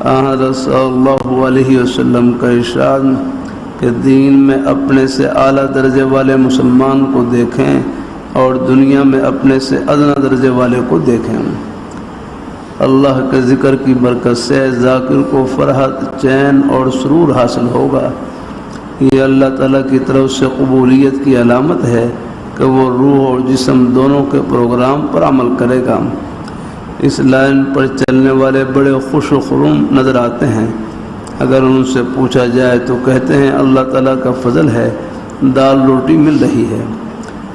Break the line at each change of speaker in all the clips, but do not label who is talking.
حضرت صلی اللہ علیہ وسلم کا ارشاد کہ دین میں اپنے سے اعلیٰ درجے والے مسلمان کو دیکھیں اور دنیا میں اپنے سے ادنا درجے والے کو دیکھیں۔ اللہ کے ذکر کی برکت سے ذاکر کو فرحت، چین اور سرور حاصل ہوگا۔ یہ اللہ تعالیٰ کی طرف سے قبولیت کی علامت ہے کہ وہ روح اور جسم دونوں کے پروگرام پر عمل کرے گا۔ اس لائن پر چلنے والے بڑے خوش و خرم نظر آتے ہیں۔ اگر ان سے پوچھا جائے تو کہتے ہیں اللہ تعالیٰ کا فضل ہے، دال روٹی مل رہی ہے۔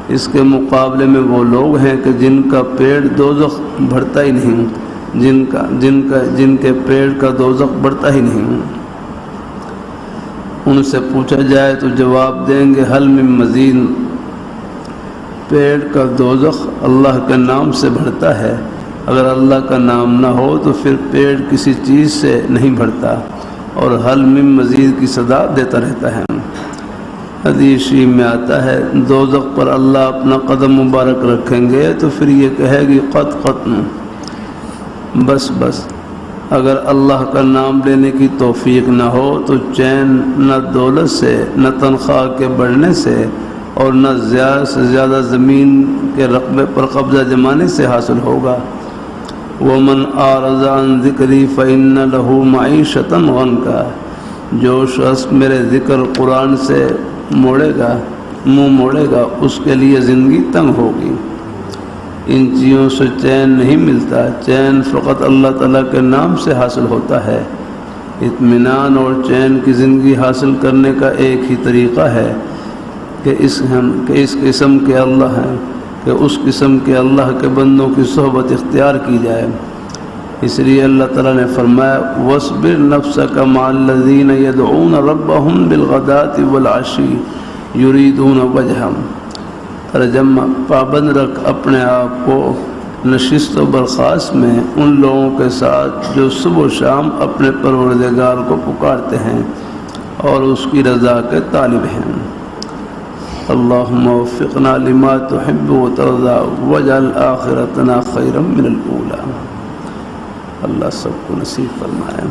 اس کے مقابلے میں وہ لوگ ہیں کہ جن کا پیٹ دوزخ بھرتا ہی نہیں، جن کے پیٹ کا دوزخ بڑھتا ہی نہیں۔ ان سے پوچھا جائے تو جواب دیں گے حل من مزید۔ پیٹ کا دوزخ اللہ کے نام سے بھرتا ہے، اگر اللہ کا نام نہ ہو تو پھر پیٹ کسی چیز سے نہیں بھرتا، اور حل من مزید کی صدا دیتا رہتا ہے۔ حدیث شریف میں آتا ہے دوزخ پر اللہ اپنا قدم مبارک رکھیں گے تو پھر یہ کہے گی قط ختم، بس بس۔ اگر اللہ کا نام لینے کی توفیق نہ ہو تو چین نہ دولت سے، نہ تنخواہ کے بڑھنے سے، اور نہ زیادہ سے زیادہ زمین کے رقبے پر قبضہ جمانے سے حاصل ہوگا۔ وَمَنْ أَعْرَضَ عَنْ ذِكْرِي فَإِنَّ لَهُ مَعِيشَةً ضَنْكًا۔ جو شخص میرے ذکر قرآن سے منہ موڑے گا اس کے لیے زندگی تنگ ہوگی۔ ان چیزوں سے چین نہیں ملتا، چین فقط اللہ تعالیٰ کے نام سے حاصل ہوتا ہے۔ اطمینان اور چین کی زندگی حاصل کرنے کا ایک ہی طریقہ ہے کہ اس قسم کے اللہ کے بندوں کی صحبت اختیار کی جائے۔ اس لیے اللہ تعالیٰ نے فرمایا وَاصْبِرْ نَفْسَكَ مَعَ الَّذِينَ يَدْعُونَ رَبَّهُمْ بِالْغَدَاةِ وَالْعَشِيِّ يُرِيدُونَ وَجْهَهُ۔ ترجمہ، پابند رکھ اپنے آپ کو نشست و برخاست میں ان لوگوں کے ساتھ جو صبح و شام اپنے پروردگار کو پکارتے ہیں اور اس کی رضا کے طالب ہیں۔ اللہم وفقنا لما تحب وترضى واجعل آخرتنا خیرا من الاولی۔ اللہ سب کو نصیب فرمائے۔